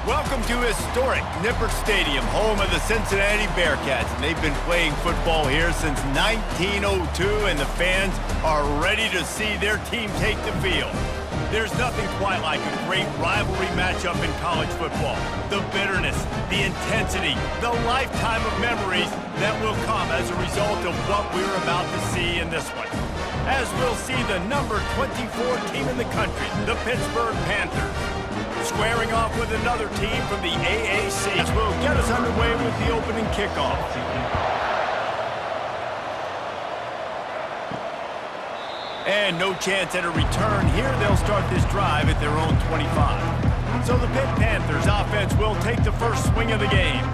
Welcome to historic Nippert Stadium, home of the Cincinnati Bearcats. And they've been playing football here since 1902, and the fans are ready to see their team take the field. There's nothing quite like a great rivalry matchup in college football. The bitterness, the intensity, the lifetime of memories that will come as a result of what we're about to see in this one. As we'll see the number 24 team in the country, the Pittsburgh Panthers, squaring off with another team from the AAC. This will get us underway with the opening kickoff. And no chance at a return here. They'll start this drive at their own 25. So the Pitt Panthers offense will take the first swing of the game.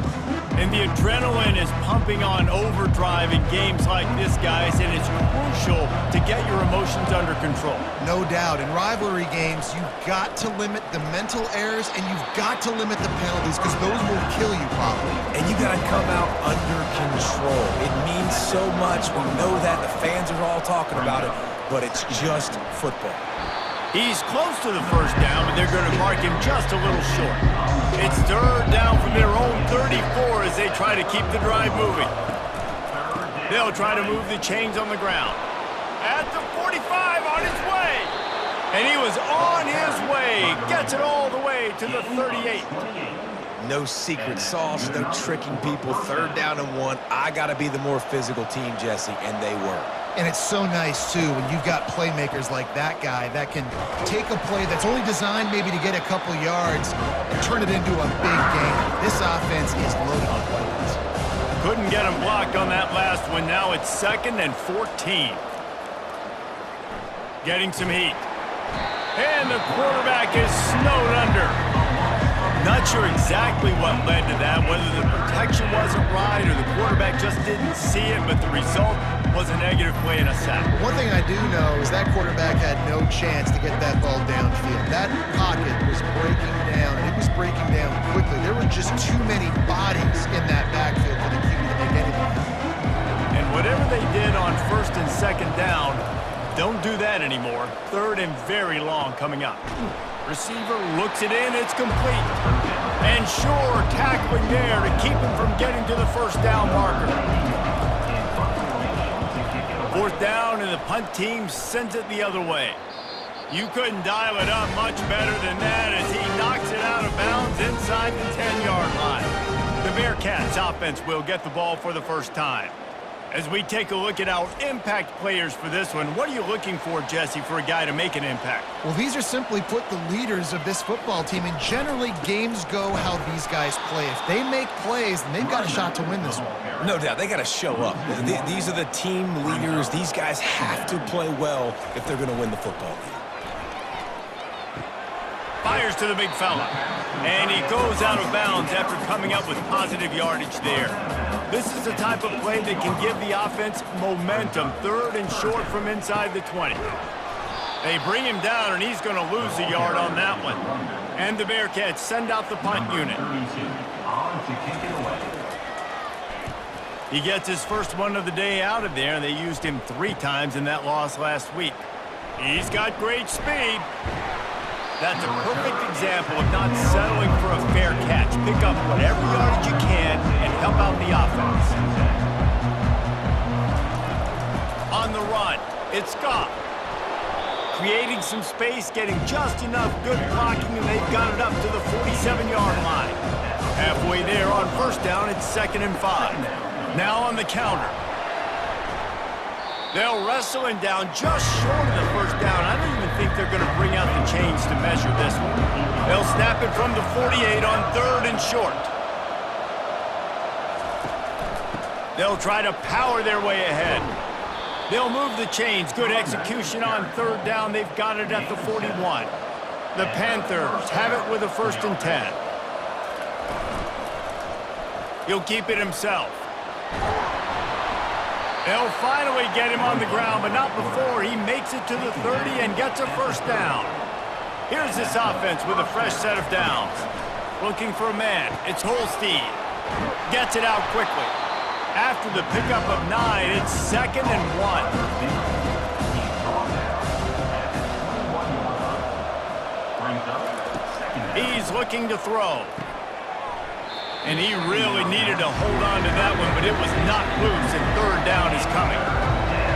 And the adrenaline is pumping on overdrive in games like this, guys, and it's crucial to get your emotions under control. No doubt. In rivalry games, you've got to limit the mental errors and you've got to limit the penalties because those will kill you probably. And you got to come out under control. It means so much. We know that. The fans are all talking about it, but it's just football. He's close to the first down, but they're going to mark him just a little short. It's third down from their own 34 as they try to keep the drive moving. They'll try to move the chains on the ground. At the 45, on his way. And he was on his way. Gets it all the way to the 38. No secret sauce, no tricking people. Third down and 1. I got to be the more physical team, Jesse, and they were. And it's so nice, too, when you've got playmakers like that guy that can take a play that's only designed maybe to get a couple yards and turn it into a big game. This offense is loaded with weapons. Couldn't get him blocked on that last one. Now it's 2nd and 14. Getting some heat. And the quarterback is snowed under. Not sure exactly what led to that, whether the protection wasn't right or the quarterback just didn't see it, but the result was a negative play and a sack. One thing I do know is that quarterback had no chance to get that ball downfield. That pocket was breaking down, and it was breaking down quickly. There were just too many bodies in that backfield for the QB to make anything happen. And whatever they did on 1st and 2nd down, don't do that anymore. 3rd and very long coming up. Receiver looks it in, it's complete. And sure, tackling there to keep him from getting to the first down marker. 4th down, and the punt team sends it the other way. You couldn't dial it up much better than that as he knocks it out of bounds inside the 10-yard line. The Bearcats offense will get the ball for the first time. As we take a look at our impact players for this one, what are you looking for, Jesse, for a guy to make an impact? Well, these are simply put the leaders of this football team, and generally games go how these guys play. If they make plays, then they've got a shot to win this one. No doubt. They got to show up. These are the team leaders. These guys have to play well if they're going to win the football game. Fires to the big fella. And he goes out of bounds after coming up with positive yardage there. This is the type of play that can give the offense momentum. 3rd and short from inside the 20. They bring him down, and he's going to lose a yard on that one. And the Bearcats send out the punt unit. He gets his first one of the day out of there, and they used him 3 times in that loss last week. He's got great speed. That's a perfect example of not settling for a fair catch. Pick up whatever yardage you can and help out the offense. On the run, it's Goff. Creating some space, getting just enough good blocking, and they've got it up to the 47-yard line. Halfway there on 1st down, it's 2nd and 5. Now on the counter. They'll wrestle him down just short of the 1st down. I don't even think they're going to bring out the chains to measure this one. They'll snap it from the 48 on 3rd and short. They'll try to power their way ahead. They'll move the chains. Good execution on 3rd down. They've got it at the 41. The Panthers have it with a 1st and 10. He'll keep it himself. They'll finally get him on the ground, but not before he makes it to the 30 and gets a 1st down. Here's this offense with a fresh set of downs. Looking for a man. It's Holstein. Gets it out quickly. After the pickup of 9, it's 2nd and 1. He's looking to throw. And he really needed to hold on to that one, but it was not loose, and third down is coming.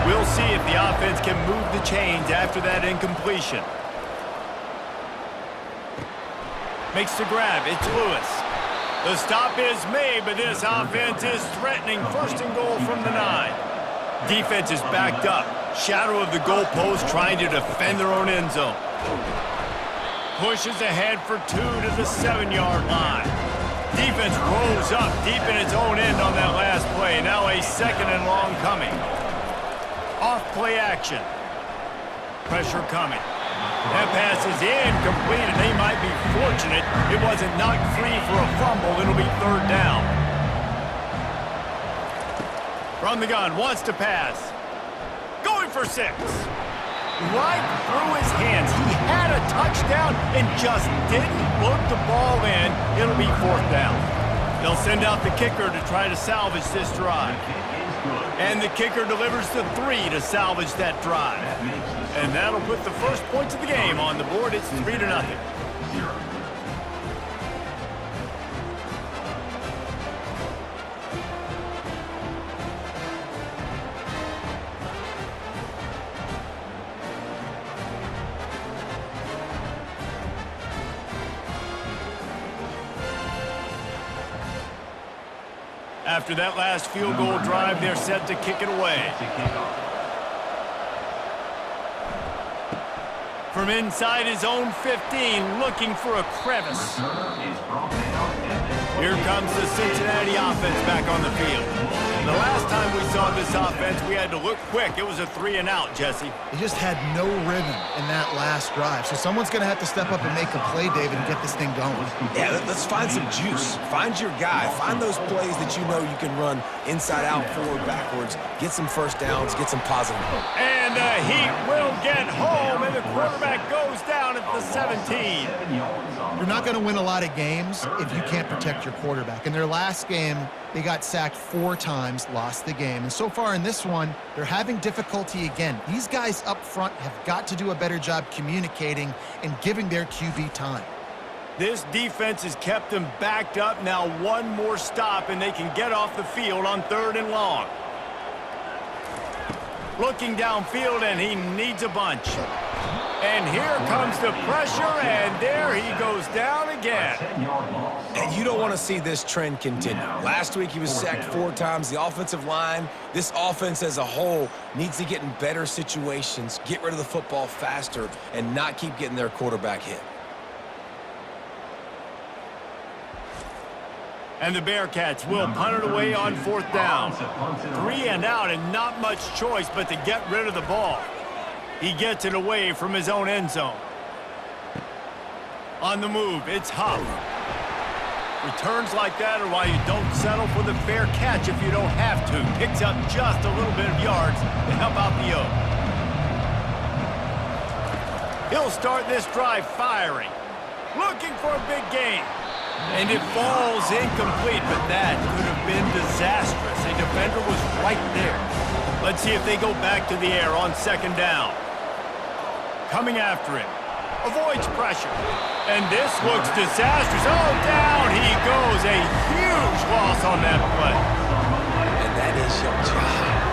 We'll see if the offense can move the chains after that incompletion. Makes the grab. It's Lewis. The stop is made, but this offense is threatening. First and goal from the 9. Defense is backed up. Shadow of the goalpost, trying to defend their own end zone. Pushes ahead for 2 to the 7-yard line. Defense rolls up deep in its own end on that last play. Now a second and long coming. Off play action. Pressure coming. That pass is incomplete, and they might be fortunate it wasn't knocked free for a fumble. It'll be third down. From the gun, wants to pass. Going for 6. Right through his hands. He had a touchdown and just didn't look the ball in. It'll be fourth down. They'll send out the kicker to try to salvage this drive. And the kicker delivers the 3 to salvage that drive. And that'll put the first points of the game on the board. It's 3-0. After that last field goal drive, they're set to kick it away. From inside his own 15, looking for a crevice. Here comes the Cincinnati offense back on the field. The last time we saw this offense, we had to look quick. It was a 3-and-out, Jesse. They just had no rhythm in that last drive. So someone's going to have to step up and make a play, David, and get this thing going. Yeah, let's find some juice. Find your guy. Find those plays that you know you can run inside out, forward, backwards. Get some first downs. Get some positive. And the Heat will get home, and the quarterback goes down at the 17. You're not going to win a lot of games if you can't protect your quarterback. In their last game, they got sacked 4 times, lost the game. And so far in this one, they're having difficulty again. These guys up front have got to do a better job communicating and giving their QB time. This defense has kept them backed up. Now one more stop, and they can get off the field on 3rd and long. Looking downfield, and he needs a bunch. And here comes the pressure, and there he goes down again. And you don't want to see this trend continue. Last week he was sacked 4 times. The offensive line, this offense as a whole, needs to get in better situations, get rid of the football faster, and not keep getting their quarterback hit. And the Bearcats will punt it away on 4th down. 3-and-out, and not much choice but to get rid of the ball. He gets it away from his own end zone. On the move, it's Huff. Returns like that are why you don't settle for the fair catch if you don't have to. Picks up just a little bit of yards to help out the Oak. He'll start this drive firing. Looking for a big gain. And it falls incomplete, but that could have been disastrous. A defender was right there. Let's see if they go back to the air on 2nd down. Coming after him. Avoids pressure. And this looks disastrous. Oh, down he goes. A huge loss on that play. And that is your job.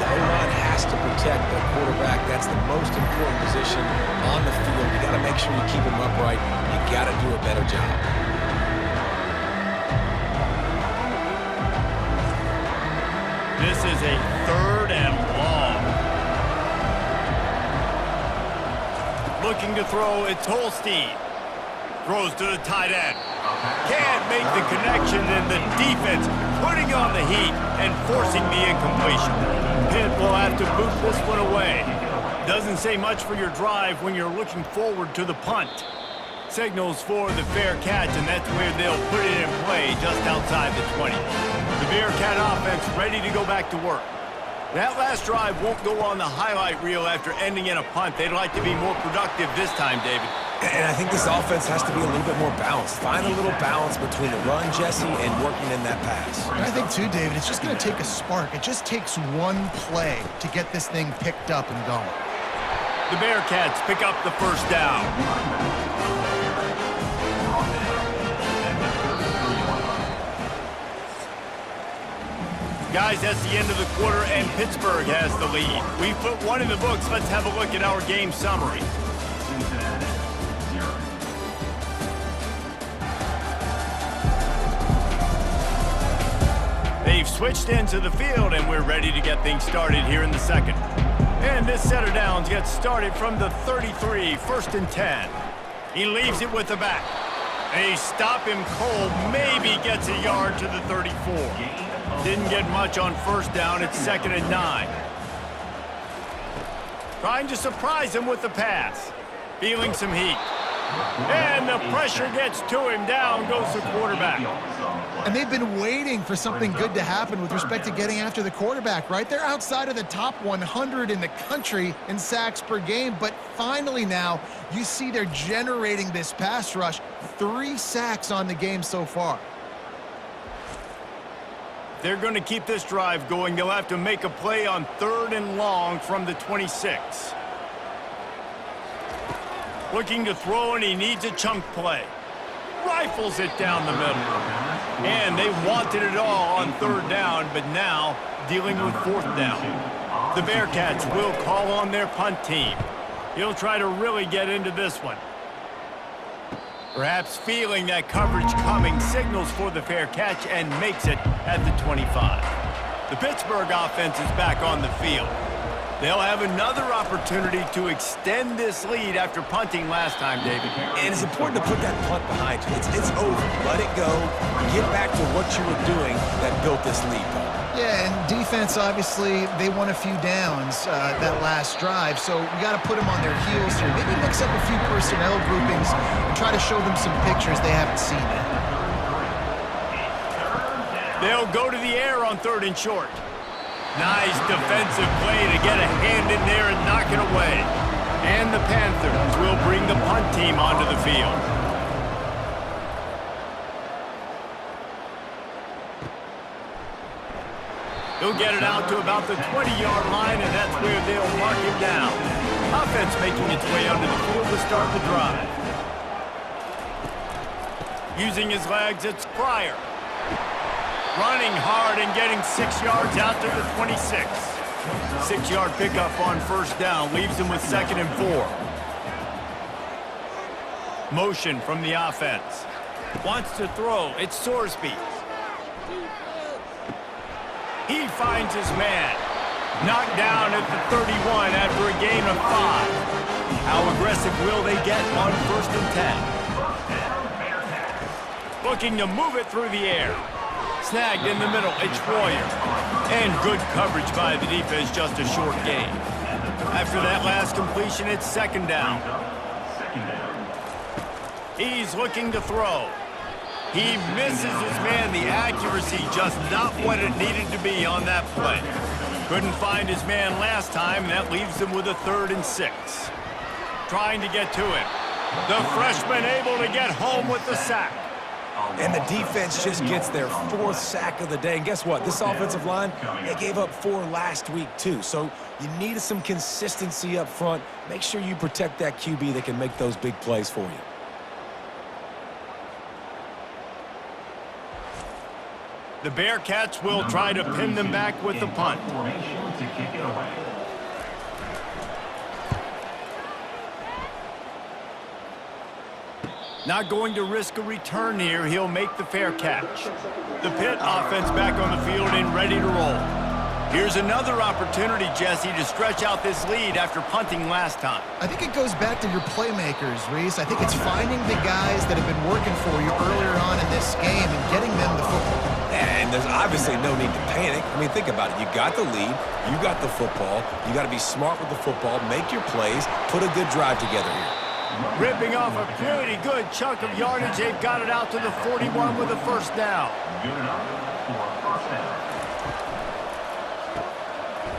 The O-line has to protect the quarterback. That's the most important position on the field. You got to make sure you keep him upright. You got to do a better job. This is a 3rd and long. Looking to throw, it's Holstein. Throws to the tight end. Can't make the connection, and the defense putting on the heat and forcing the incompletion. Pitt will have to boot this one away. Doesn't say much for your drive when you're looking forward to the punt. Signals for the fair catch, and that's where they'll put it in play just outside the 20. The Bearcat offense ready to go back to work. That last drive won't go on the highlight reel after ending in a punt. They'd like to be more productive this time, David. And I think this offense has to be a little bit more balanced. Find a little balance between the run, Jesse, and working in that pass. And I think, too, David, it's just going to take a spark. It just takes one play to get this thing picked up and going. The Bearcats pick up the 1st down. Guys, that's the end of the quarter, and Pittsburgh has the lead. We've put one in the books. Let's have a look at our game summary. Cincinnati, 0. They've switched into the field, and we're ready to get things started here in the second. And this set of downs gets started from the 33, 1st and 10. He leaves it with the back. They stop him cold, maybe gets a yard to the 34. Didn't get much on first down, it's 2nd and 9. Trying to surprise him with the pass. Feeling some heat. And the pressure gets to him, down goes the quarterback. And they've been waiting for something good to happen with respect to getting after the quarterback, right? They're outside of the top 100 in the country in sacks per game, but finally now you see they're generating this pass rush. 3 sacks on the game so far. They're going to keep this drive going. They'll have to make a play on 3rd and long from the 26. Looking to throw, and he needs a chunk play. Rifles it down the middle. And they wanted it all on 3rd down, but now dealing with 4th down. The Bearcats will call on their punt team. He'll try to really get into this one. Perhaps feeling that coverage coming, signals for the fair catch and makes it at the 25. The Pittsburgh offense is back on the field. They'll have another opportunity to extend this lead after punting last time, David. And it's important to put that punt behind you. It's over. Let it go. Get back to what you were doing that built this lead. Yeah, and defense, obviously, they won a few downs that last drive, so we got to put them on their heels here. Maybe mix up a few personnel groupings and try to show them some pictures they haven't seen yet. They'll go to the air on 3rd and short. Nice defensive play to get a hand in there and knock it away. And the Panthers will bring the punt team onto the field. He'll get it out to about the 20-yard line, and that's where they'll mark him down. Offense making its way onto the field to start the drive. Using his legs, it's Pryor. Running hard and getting 6 yards out to the 26. 6-yard pickup on 1st down leaves him with 2nd and 4. Motion from the offense. Wants to throw. It's Sorsby. He finds his man. Knocked down at the 31 after a gain of 5. How aggressive will they get on 1st and 10? Looking to move it through the air. Snagged in the middle, it's Royer. And good coverage by the defense, just a short gain. After that last completion, it's 2nd down. He's looking to throw. He misses his man. The accuracy just not what it needed to be on that play. Couldn't find his man last time, and that leaves him with a 3rd and 6. Trying to get to him. The freshman able to get home with the sack. And the defense just gets their 4th sack of the day. And guess what? This offensive line, they gave up 4 last week too. So you need some consistency up front. Make sure you protect that QB that can make those big plays for you. The Bearcats will try to pin them back with the punt. Not going to risk a return here. He'll make the fair catch. The Pitt offense back on the field and ready to roll. Here's another opportunity, Jesse, to stretch out this lead after punting last time. I think it goes back to your playmakers, Reese. I think it's finding the guys that have been working for you earlier on in this game and getting them the football. And there's obviously no need to panic. I mean, think about it. You got the lead. You got the football. You got to be smart with the football. Make your plays. Put a good drive together here. Ripping off a pretty good chunk of yardage. They've got it out to the 41 with a 1st down. Good enough for a 1st down.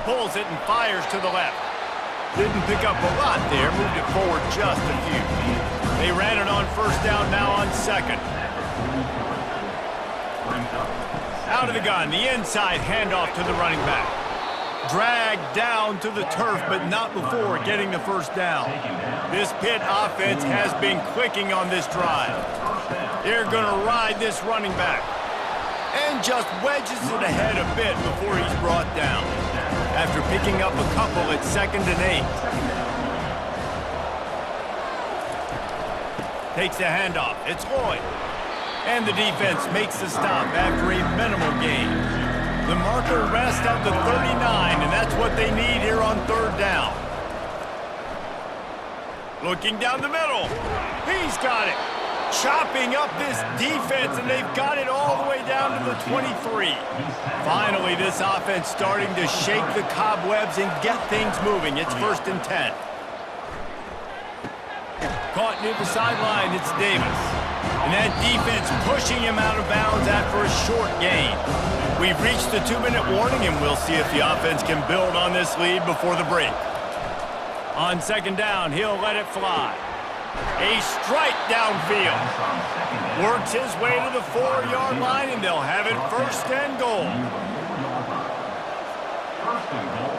Pulls it and fires to the left. Didn't pick up a lot there. Moved it forward just a few. They ran it on 1st down, now on 2nd. Out of the gun, the inside handoff to the running back. Dragged down to the turf, but not before getting the 1st down. This Pitt offense has been clicking on this drive. They're going to ride this running back. and just wedges it ahead a bit before he's brought down. After picking up a couple at 2nd and 8. Takes the handoff. It's Lloyd. And the defense makes the stop after a minimal gain. The marker rests at the 39, and that's what they need here on 3rd down. Looking down the middle. He's got it. Chopping up this defense, and they've got it all the way down to the 23. Finally, this offense starting to shake the cobwebs and get things moving. It's 1st and 10. Caught near the sideline, it's Davis. And that defense pushing him out of bounds after a short gain. We've reached the 2-minute warning, and we'll see if the offense can build on this lead before the break. On 2nd down, he'll let it fly. A strike downfield. Works his way to the 4-yard line, and they'll have it 1st and goal. 1st and goal,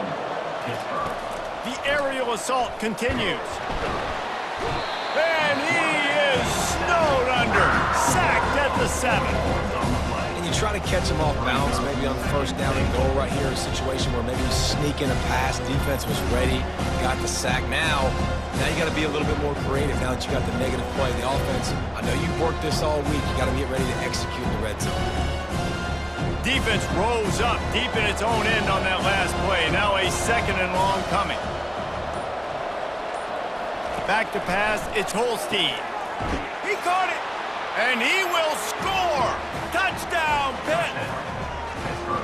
Pittsburgh. The aerial assault continues. And he is snowed under. Sacked at the 7. And you try to catch him off balance, maybe on 1st down and goal right here, a situation where maybe he's sneaking a pass. Defense was ready, got the sack. Now you got to be a little bit more creative now that you got the negative play. The offense, I know you've worked this all week. You got to get ready to execute in the red zone. Defense rose up deep in its own end on that last play. Now a 2nd and long coming. Back to pass, it's Holstein. He caught it, and he will score! Touchdown, Pitt!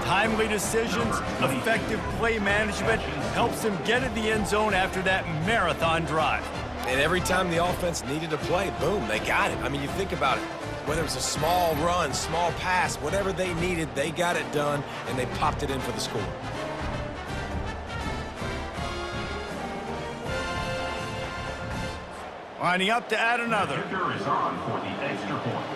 Timely decisions, effective play management helps him get in the end zone after that marathon drive. And every time the offense needed to play, boom, they got it. I mean, you think about it. Whether it was a small run, small pass, whatever they needed, they got it done, and they popped it in for the score. Lining up to add another. The kicker is on for the extra point.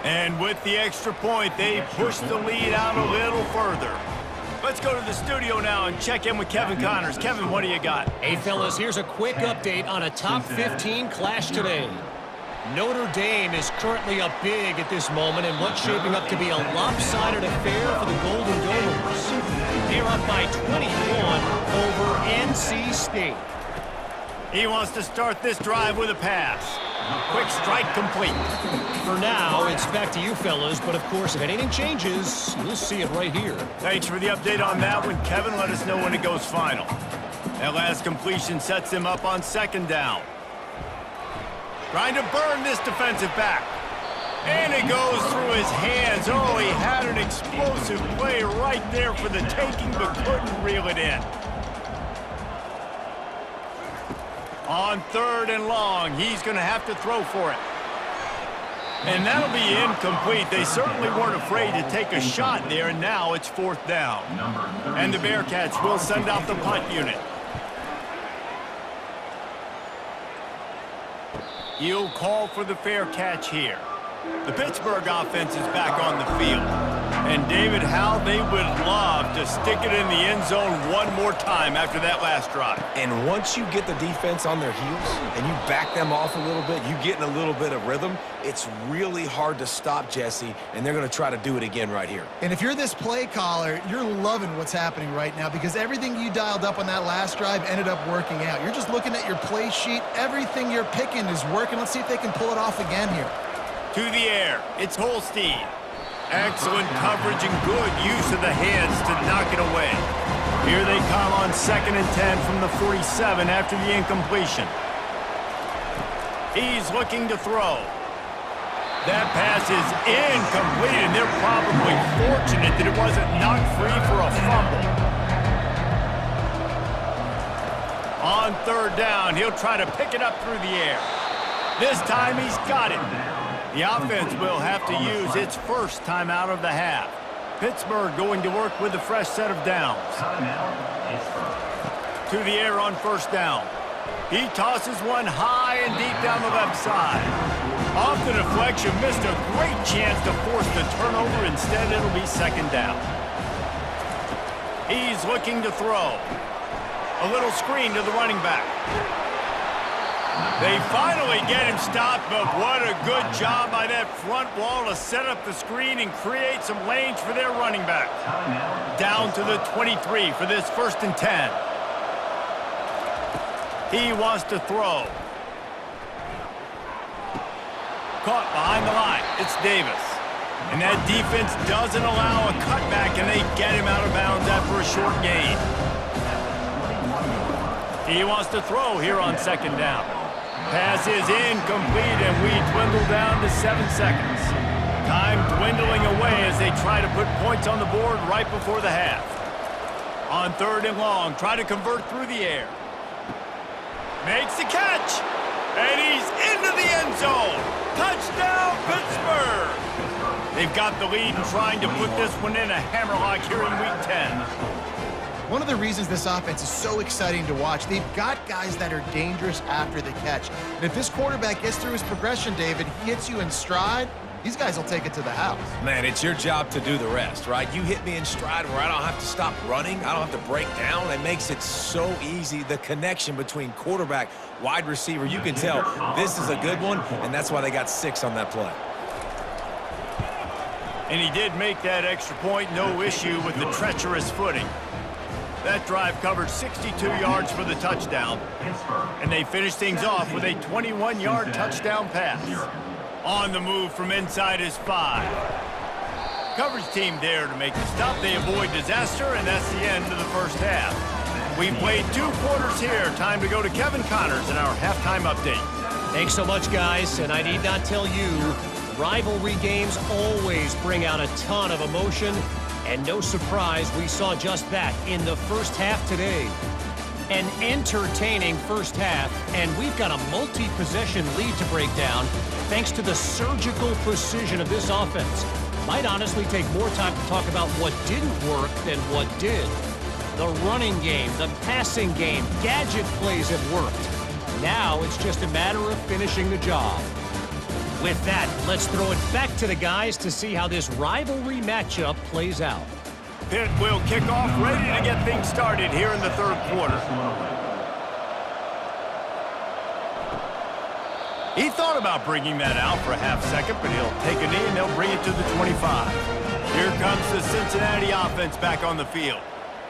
And with the extra point, they push the lead out a little further. Let's go to the studio now and check in with Kevin Connors. Kevin, what do you got? Hey, fellas, here's a quick update on a top 15 clash today. Notre Dame is currently up big at this moment in what's shaping up to be a lopsided affair for the Golden Domers. They're up by 21 over NC State. He wants to start this drive with a pass. Quick strike complete. For now, it's back to you fellas, but of course, if anything changes, you'll see it right here. Thanks for the update on that one, Kevin. Let us know when it goes final. That last completion sets him up on 2nd down. Trying to burn this defensive back. And it goes through his hands. Oh, he had an explosive play right there for the taking, but couldn't reel it in. On 3rd and long, he's going to have to throw for it. And that'll be incomplete. They certainly weren't afraid to take a shot there, and now it's 4th down. And the Bearcats will send out the punt unit. He'll call for the fair catch here. The Pittsburgh offense is back on the field. And David, how they would love to stick it in the end zone one more time after that last drive. And once you get the defense on their heels and you back them off a little bit, you get in a little bit of rhythm, it's really hard to stop, Jesse, and they're going to try to do it again right here. And if you're this play caller, you're loving what's happening right now because everything you dialed up on that last drive ended up working out. You're just looking at your play sheet. Everything you're picking is working. Let's see if they can pull it off again here. To the air, it's Holstein. Excellent coverage and good use of the hands to knock it away. Here they come on 2nd and 10 from the 47 after the incompletion. He's looking to throw. That pass is incomplete, and they're probably fortunate that it wasn't knocked free for a fumble. On 3rd down, he'll try to pick it up through the air. This time he's got it. The offense will have to use its first time out of the half. Pittsburgh going to work with a fresh set of downs. To the air on 1st down. He tosses one high and deep down the left side. Off the deflection, missed a great chance to force the turnover. Instead, it'll be 2nd down. He's looking to throw. A little screen to the running back. They finally get him stopped, but what a good job by that front wall to set up the screen and create some lanes for their running back. Down to the 23 for this 1st and 10. He wants to throw. Caught behind the line. It's Davis. And that defense doesn't allow a cutback, and they get him out of bounds after a short gain. He wants to throw here on 2nd down. Pass is incomplete, and we dwindle down to 7 seconds. Time dwindling away as they try to put points on the board right before the half. On 3rd and long, try to convert through the air. Makes the catch, and he's into the end zone. Touchdown, Pittsburgh! They've got the lead and trying to put this one in a hammerlock here in Week 10. One of the reasons this offense is so exciting to watch, they've got guys that are dangerous after the catch. And if this quarterback gets through his progression, David, he hits you in stride, these guys will take it to the house. Man, it's your job to do the rest, right? You hit me in stride where I don't have to stop running. I don't have to break down. It makes it so easy. The connection between quarterback, wide receiver, you can tell this is a good one, and that's why they got 6 on that play. And he did make that extra point, no issue with the treacherous footing. That drive covered 62 yards for the touchdown, and they finished things off with a 21-yard touchdown pass. On the move from inside his 5. Coverage team there to make the stop. They avoid disaster, and that's the end of the 1st half. We've played 2 quarters here. Time to go to Kevin Connors in our halftime update. Thanks so much, guys, and I need not tell you, rivalry games always bring out a ton of emotion, and no surprise, we saw just that in the 1st half today. An entertaining 1st half, and we've got a multi-possession lead to break down thanks to the surgical precision of this offense. Might honestly take more time to talk about what didn't work than what did. The running game, the passing game, gadget plays have worked. Now it's just a matter of finishing the job. With that, let's throw it back to the guys to see how this rivalry matchup plays out. Pitt will kick off, ready to get things started here in the 3rd quarter. He thought about bringing that out for a half second, but he'll take a knee and they'll bring it to the 25. Here comes the Cincinnati offense back on the field.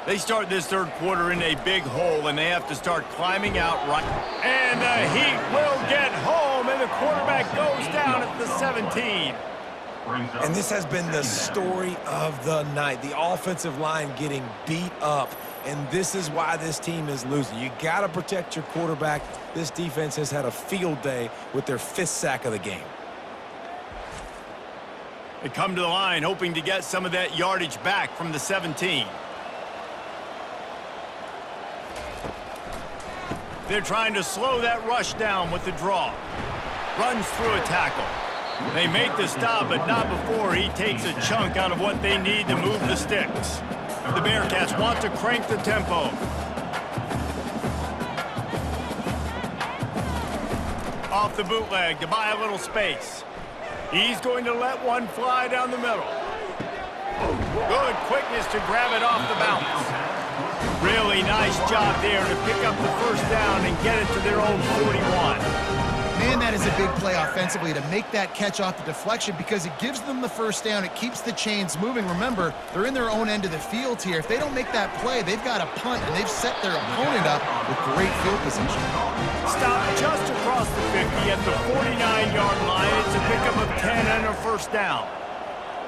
They start this 3rd quarter in a big hole, and they have to start climbing out right. And the Heat will get home, and the quarterback goes down at the 17. And this has been the story of the night. The offensive line getting beat up, and this is why this team is losing. You got to protect your quarterback. This defense has had a field day with their 5th sack of the game. They come to the line hoping to get some of that yardage back from the 17. They're trying to slow that rush down with the draw. Runs through a tackle. They make the stop, but not before he takes a chunk out of what they need to move the sticks. The Bearcats want to crank the tempo. Off the bootleg to buy a little space. He's going to let one fly down the middle. Good quickness to grab it off the bounce. Really nice job there to pick up the 1st down and get it to their own 41. Man, that is a big play offensively to make that catch off the deflection because it gives them the 1st down. It keeps the chains moving. Remember, they're in their own end of the field here. If they don't make that play, they've got a punt, and they've set their opponent up with great field position. Stop just across the 50 at the 49-yard line. It's a pickup of 10 and a 1st down.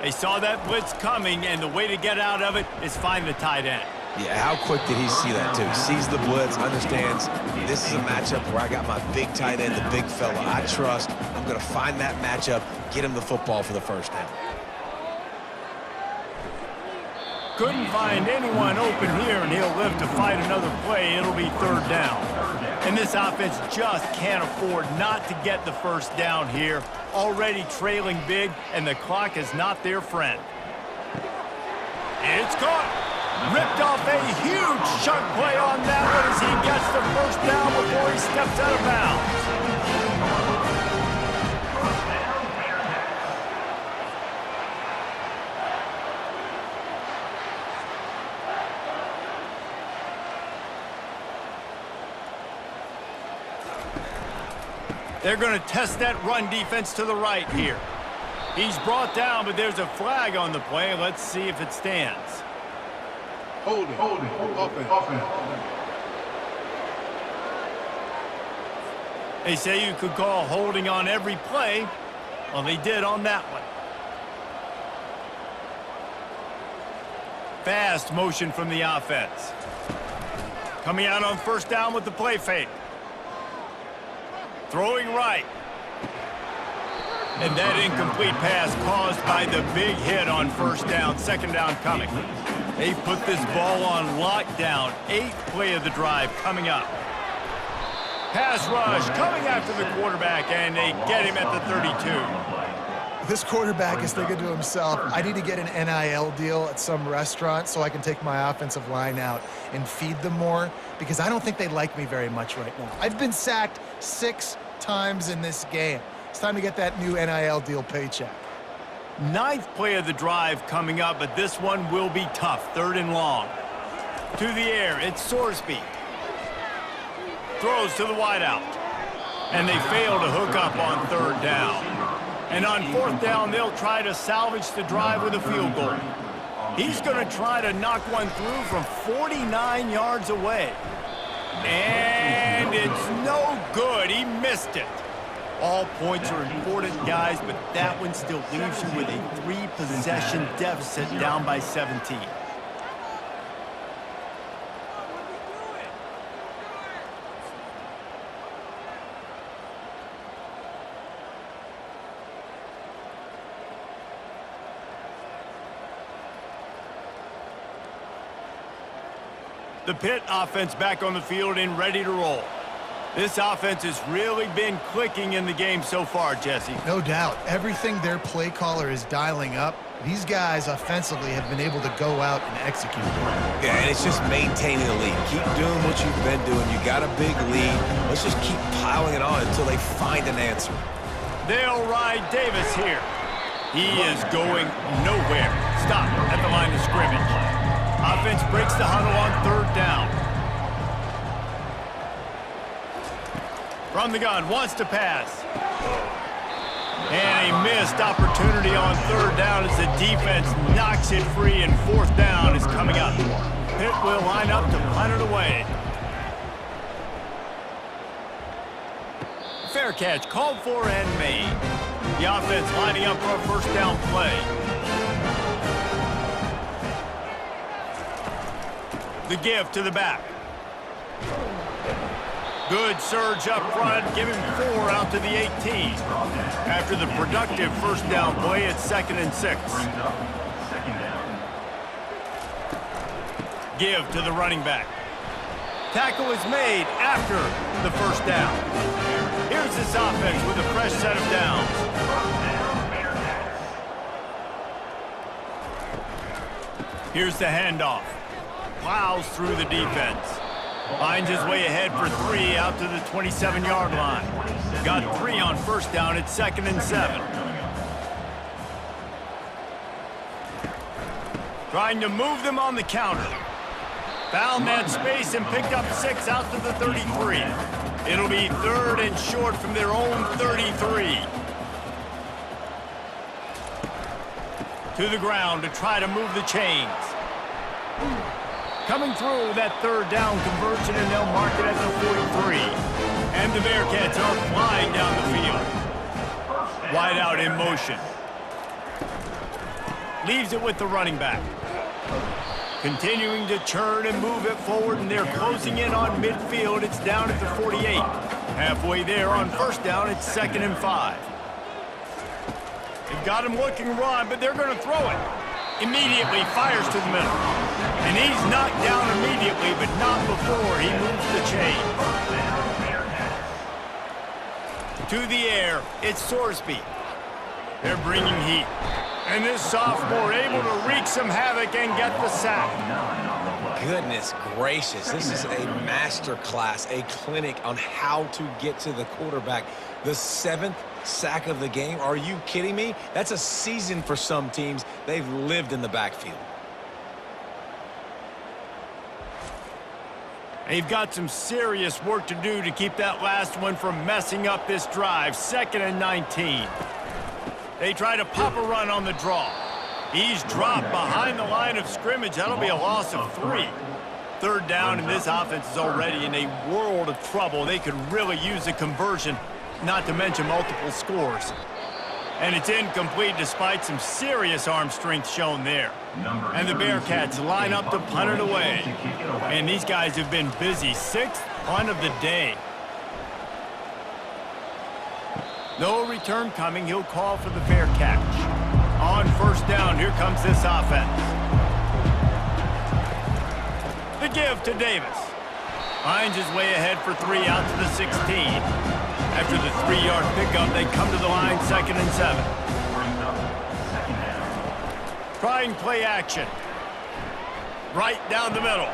They saw that blitz coming, and the way to get out of it is find the tight end. Yeah, how quick did he see that, too? Sees the blitz, understands this is a matchup where I got my big tight end, the big fella I trust. I'm going to find that matchup, get him the football for the 1st down. Couldn't find anyone open here, and he'll live to fight another play. It'll be 3rd down. And this offense just can't afford not to get the 1st down here. Already trailing big, and the clock is not their friend. It's caught. Ripped off a huge chunk play on that one as he gets the 1st down before he steps out of bounds. They're going to test that run defense to the right here. He's brought down, but there's a flag on the play. Let's see if it stands. Hold it. Offense. They say you could call holding on every play. Well, they did on that one. Fast motion from the offense. Coming out on first down with the play fake. Throwing right. And that incomplete pass caused by the big hit on first down, second down coming. They've put this ball on lockdown. 8th play of the drive coming up. Pass rush coming after the quarterback, and they get him at the 32. This quarterback is thinking to himself, I need to get an NIL deal at some restaurant so I can take my offensive line out and feed them more, because I don't think they like me very much right now. I've been sacked 6 times in this game. It's time to get that new NIL deal paycheck. 9th play of the drive coming up, but this one will be tough. 3rd and long. To the air, it's Sorsby. Throws to the wideout. And they fail to hook up on 3rd down. And on 4th down, they'll try to salvage the drive with a field goal. He's going to try to knock one through from 49 yards away. And it's no good. He missed it. All points are important, guys, but that one still leaves you with a 3-possession deficit down by 17. The Pitt offense back on the field and ready to roll. This offense has really been clicking in the game so far, Jesse. No doubt. Everything their play caller is dialing up, these guys offensively have been able to go out and execute. Yeah, and it's just maintaining the lead. Keep doing what you've been doing. You got a big lead. Let's just keep piling it on until they find an answer. They'll ride Davis here. He is going nowhere. Stop at the line of scrimmage. Offense breaks the huddle on 3rd down. From the gun, wants to pass. And a missed opportunity on 3rd down as the defense knocks it free, and 4th down is coming up. Pitt will line up to punt it away. Fair catch, called for and made. The offense lining up for a first down play. The give to the back. Good surge up front, give him 4 out to the 18. After the productive first down play, it's 2nd and 6. Give to the running back. Tackle is made after the first down. Here's this offense with a fresh set of downs. Here's the handoff. Plows through the defense. Finds his way ahead for 3 out to the 27-yard line. Got 3 on first down at 2nd and 7. Trying to move them on the counter. Found that space and picked up 6 out to the 33. It'll be 3rd and short from their own 33. To the ground to try to move the chains. Coming through that 3rd down conversion, and they'll mark it at the 43. And the Bearcats are flying down the field. Wide out in motion. Leaves it with the running back. Continuing to churn and move it forward, and they're closing in on midfield. It's down at the 48. Halfway there on first down, it's 2nd and 5. They've got him looking run, but they're going to throw it. Immediately fires to the middle. And he's knocked down immediately, but not before he moves the chain. To the air, it's Sorsby. They're bringing heat. And this sophomore able to wreak some havoc and get the sack. Goodness gracious, this is a master class, a clinic on how to get to the quarterback. The 7th sack of the game. Are you kidding me? That's a season for some teams. They've lived in the backfield. They've got some serious work to do to keep that last one from messing up this drive. 2nd and 19. They try to pop a run on the draw. He's dropped behind the line of scrimmage. That'll be a loss of 3. 3rd down, and this offense is already in a world of trouble. They could really use a conversion, not to mention multiple scores. And it's incomplete despite some serious arm strength shown there. And the Bearcats line up to punt it away. And these guys have been busy. 6th punt of the day. No return coming. He'll call for the fair catch. On 1st down, here comes this offense. The give to Davis. Finds his way ahead for 3 out to the 16. After the 3-yard pickup, they come to the line, 2nd and 7. Trying play action. Right down the middle.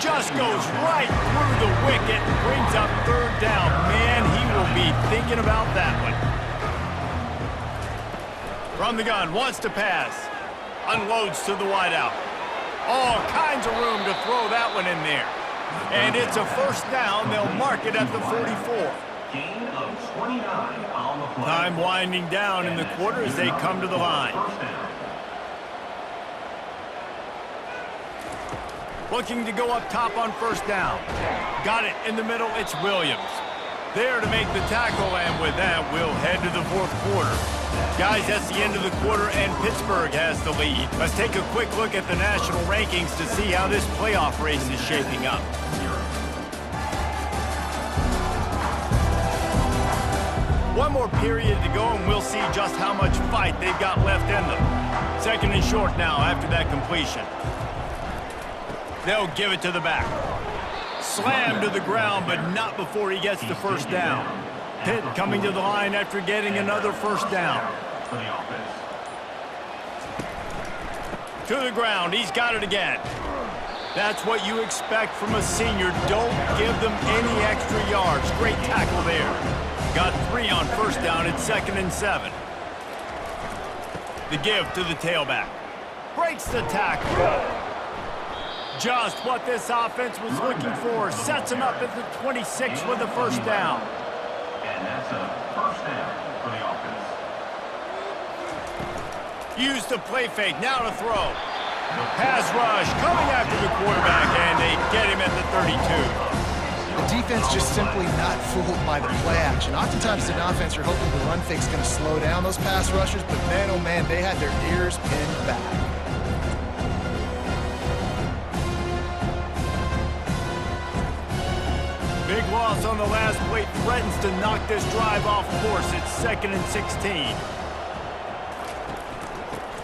Just goes right through the wicket. Brings up 3rd down. Man, he will be thinking about that one. From the gun, wants to pass. Unloads to the wideout. All kinds of room to throw that one in there. And it's a 1st down. They'll mark it at the 44. Gain of 29 on the play. Time winding down in the quarter as they come to the line. Looking to go up top on 1st down. Got it in the middle. It's Williams. There to make the tackle, and with that, we'll head to the 4th quarter. Guys, that's the end of the quarter, and Pittsburgh has the lead. Let's take a quick look at the national rankings to see how this playoff race is shaping up. One more period to go, and we'll see just how much fight they've got left in them. 2nd and short now after that completion. They'll give it to the back. Slammed to the ground, but not before he gets the 1st down. Pitt coming to the line after getting another 1st down. To the ground, he's got it again. That's what you expect from a senior. Don't give them any extra yards. Great tackle there. Got 3 on 1st down. It's 2nd and 7. The give to the tailback. Breaks the tackle. Just what this offense was looking for. Sets him up at the 26 with the 1st down. And that's a 1st down for the offense. Used to play fake. Now to throw. Pass rush coming after the quarterback, and they get him at the 32. The defense just simply not fooled by the play action. Oftentimes, an offense, you're hoping the run fake's going to slow down those pass rushers, but man, oh man, they had their ears pinned back. Big loss on the last play threatens to knock this drive off course. It's 2nd and 16.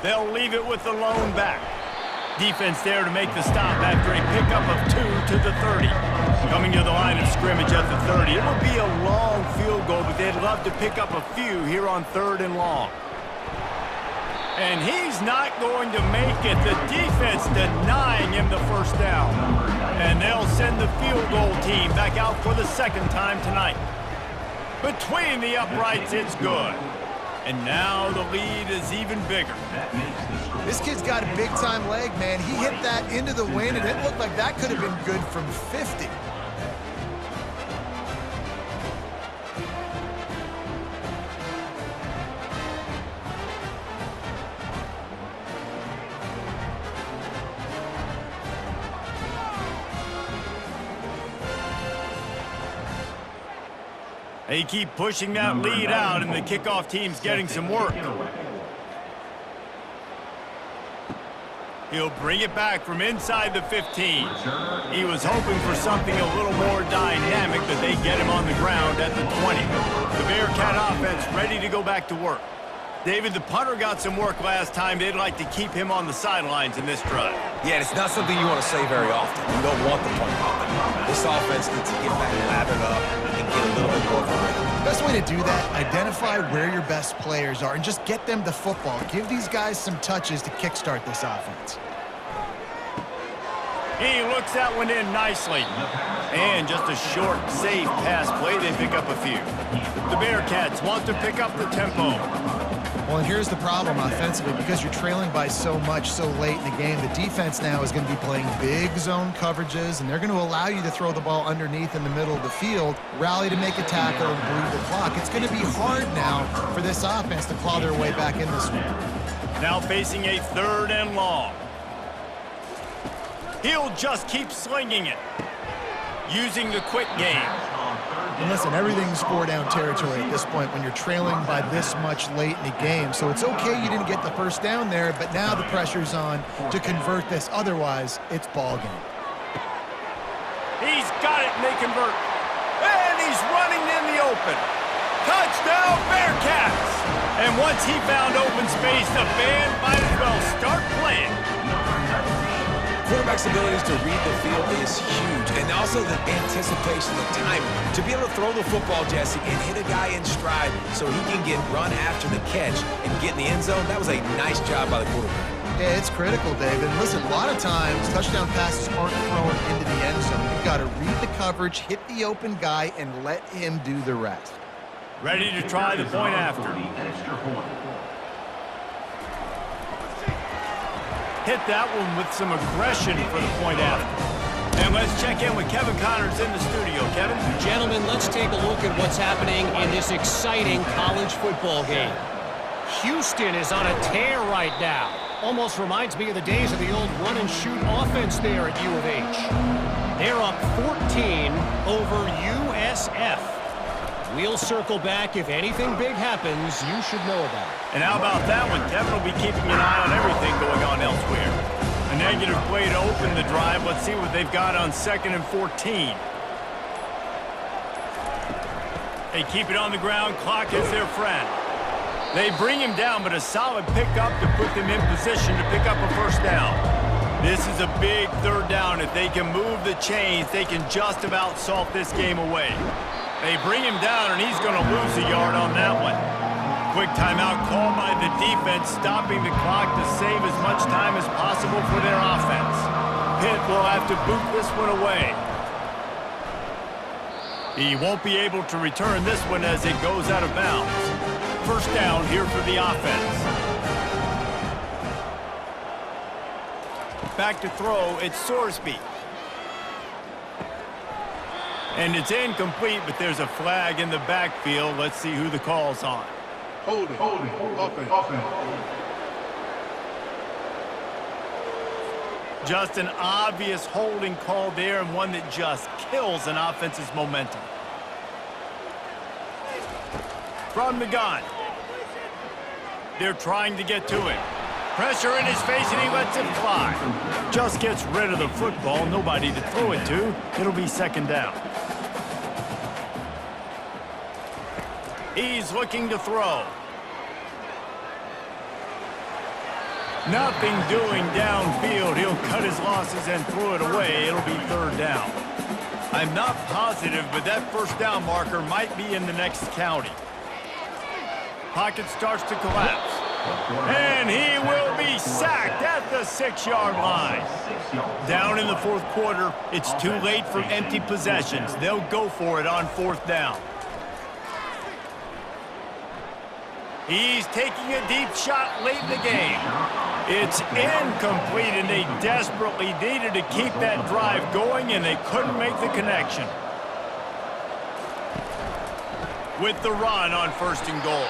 They'll leave it with the lone back. Defense there to make the stop after a pickup of 2 to the 30. Coming to the line of scrimmage at the 30. It would be a long field goal, but they'd love to pick up a few here on 3rd and long. And he's not going to make it. The defense denying him the 1st down. And they'll send the field goal team back out for the 2nd time tonight. Between the uprights, it's good. And now the lead is even bigger. This kid's got a big-time leg, man. He hit that into the wind, and it looked like that could have been good from 50. They keep pushing that lead out, and the kickoff team's getting some work. He'll bring it back from inside the 15. He was hoping for something a little more dynamic, but they get him on the ground at the 20. The Bearcat offense ready to go back to work. David, the punter got some work last time. They'd like to keep him on the sidelines in this drive. Yeah, it's not something you want to say very often. You don't want the punter out there. This offense needs to get back lathered up and get a little bit more of a rhythm. Best way to do that, identify where your best players are and just get them the football. Give these guys some touches to kickstart this offense. He looks that one in nicely. And just a short, safe pass play. They pick up a few. The Bearcats want to pick up the tempo. Well, and here's the problem offensively. Because you're trailing by so much so late in the game, the defense now is going to be playing big zone coverages, and they're going to allow you to throw the ball underneath in the middle of the field, rally to make a tackle, and bleed the clock. It's going to be hard now for this offense to claw their way back in this one. Now facing a 3rd and long. He'll just keep slinging it, using the quick game. And listen, everything's 4-down territory at this point when you're trailing by this much late in the game. So it's okay you didn't get the first down there, but now the pressure's on to convert this. Otherwise, it's ball game. He's got it, and they convert. And he's running in the open. Touchdown, Bearcats! And once he found open space, the band might as well start playing. Quarterback's abilities to read the field is huge, and also the anticipation, the timing. To be able to throw the football, Jesse, and hit a guy in stride so he can get run after the catch and get in the end zone, that was a nice job by the quarterback. Yeah, it's critical, David. And listen, a lot of times, touchdown passes aren't thrown into the end zone. You've got to read the coverage, hit the open guy, and let him do the rest. Ready to try the point after. Hit that one with some aggression for the point after. And let's check in with Kevin Connors in the studio. Kevin? Gentlemen, let's take a look at what's happening in this exciting college football game. Houston is on a tear right now. Almost reminds me of the days of the old run-and-shoot offense there at U of H. They're up 14 over USF. We'll circle back. If anything big happens, you should know about it. And how about that one? Kevin will be keeping an eye on everything going on elsewhere. A negative play to open the drive. Let's see what they've got on 2nd and 14. They keep it on the ground. Clock is their friend. They bring him down, but a solid pickup to put them in position to pick up a first down. This is a big 3rd down. If they can move the chains, they can just about salt this game away. They bring him down, and he's going to lose a yard on that one. Quick timeout called by the defense, stopping the clock to save as much time as possible for their offense. Pitt will have to boot this one away. He won't be able to return this one as it goes out of bounds. First down here for the offense. Back to throw, it's Sorsby. And it's incomplete, but there's a flag in the backfield. Let's see who the call's on. Hold it, offense. Just an obvious holding call there, and one that just kills an offense's momentum. From the gun. They're trying to get to it. Pressure in his face, and he lets it fly. Just gets rid of the football. Nobody to throw it to. It'll be 2nd down. He's looking to throw. Nothing doing downfield. He'll cut his losses and throw it away. It'll be 3rd down. I'm not positive, but that first down marker might be in the next county. Pocket starts to collapse. And he will be sacked at the 6-yard line. Down in the 4th quarter, it's too late for empty possessions. They'll go for it on 4th down. He's taking a deep shot late in the game. It's incomplete, and they desperately needed to keep that drive going, and they couldn't make the connection. With the run on 1st and goal.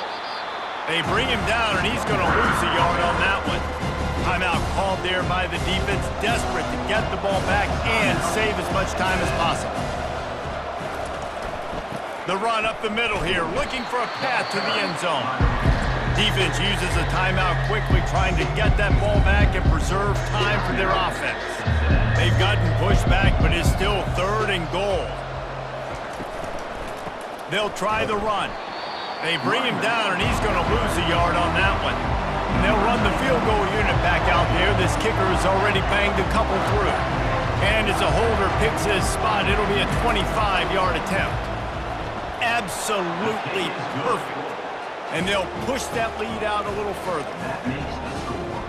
They bring him down, and he's going to lose a yard on that one. Timeout called there by the defense, desperate to get the ball back and save as much time as possible. The run up the middle here, looking for a path to the end zone. Defense uses a timeout quickly, trying to get that ball back and preserve time for their offense. They've gotten pushed back, but it's still 3rd and goal. They'll try the run. They bring him down, and he's going to lose a yard on that one. And they'll run the field goal unit back out there. This kicker has already banged a couple through. And as a holder picks his spot, it'll be a 25-yard attempt. Absolutely perfect. And they'll push that lead out a little further. That makes the score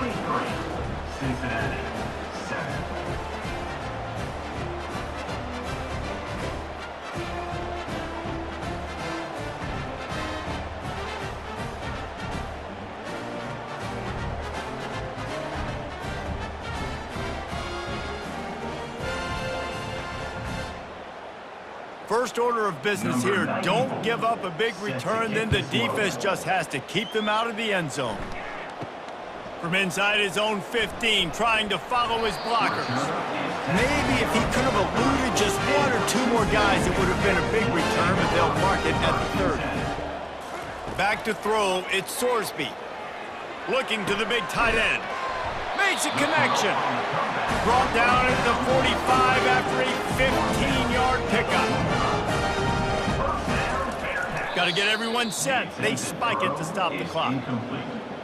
10-23, Cincinnati 7. First order of business here, don't give up a big return, then the defense just has to keep them out of the end zone. From inside his own 15, trying to follow his blockers. Maybe if he could have eluded just one or two more guys, it would have been a big return, but they'll mark it at the 30. Back to throw, it's Sorsby. Looking to the big tight end. Makes a connection. Brought down at the 45 after a 15-yard pickup. Got to get everyone set. They spike it to stop the clock.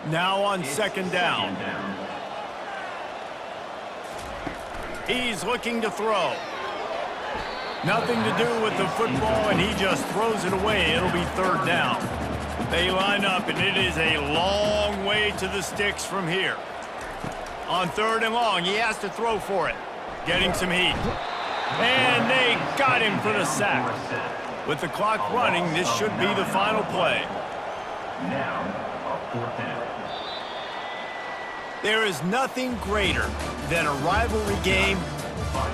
Now on second down. He's looking to throw. Nothing to do with the football, and he just throws it away. It'll be third down. They line up, and it is a long way to the sticks from here. On third and long, he has to throw for it. Getting some heat. And they got him for the sack. With the clock running, this should be the final play. Now, a fourth down. There is nothing greater than a rivalry game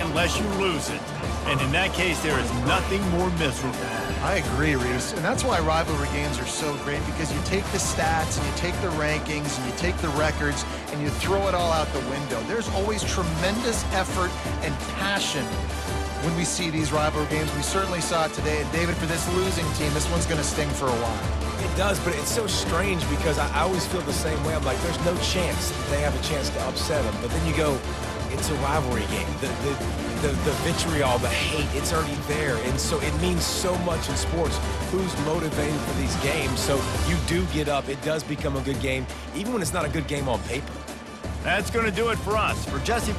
unless you lose it. And in that case, there is nothing more miserable. I agree, Reese. And that's why rivalry games are so great, because you take the stats and you take the rankings and you take the records and you throw it all out the window. There's always tremendous effort and passion when we see these rivalry games. We certainly saw it today. And David, for this losing team, this one's going to sting for a while. It does, but it's so strange because I always feel the same way. I'm like, there's no chance they have a chance to upset them. But then you go, it's a rivalry game. The vitriol, the hate, it's already there. And so it means so much in sports. Who's motivated for these games? So you do get up. It does become a good game, even when it's not a good game on paper. That's going to do it for us. For Jesse